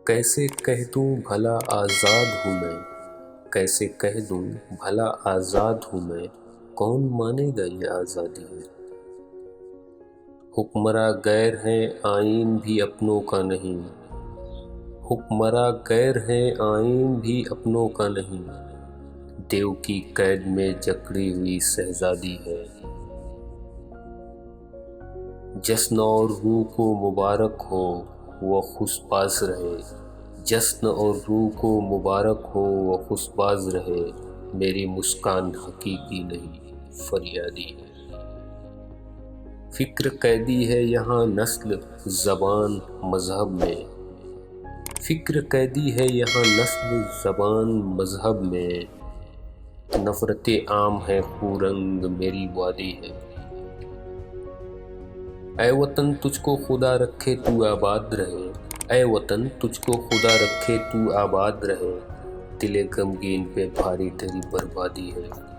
کیسے کہہ دوں بھلا آزاد ہوں میں، کیسے کہہ دوں بھلا آزاد ہوں میں، کون مانے گا یہ آزادی ہے؟ حکمراں غیر ہیں آئین بھی اپنوں کا نہیں، حکمراں غیر ہیں آئین بھی اپنوں کا نہیں، دیو کی قید میں جکڑی ہوئی شہزادی ہے۔ جشن اور روح کو مبارک ہو وہ خوش باز رہے، جشن اور روح کو مبارک ہو وہ خوش باز رہے، میری مسکان حقیقی نہیں فریادی ہے۔ فکر قیدی ہے یہاں نسل زبان مذہب میں، فکر قیدی ہے یہاں نسل زبان مذہب میں، نفرتیں عام ہے خوں رنگ میری وادی ہے۔ اے وطن تجھ کو خدا رکھے تو آباد رہے، اے وطن تجھ کو خدا رکھے تو آباد رہے، دل غمگین پہ بھاری تیری بربادی ہے۔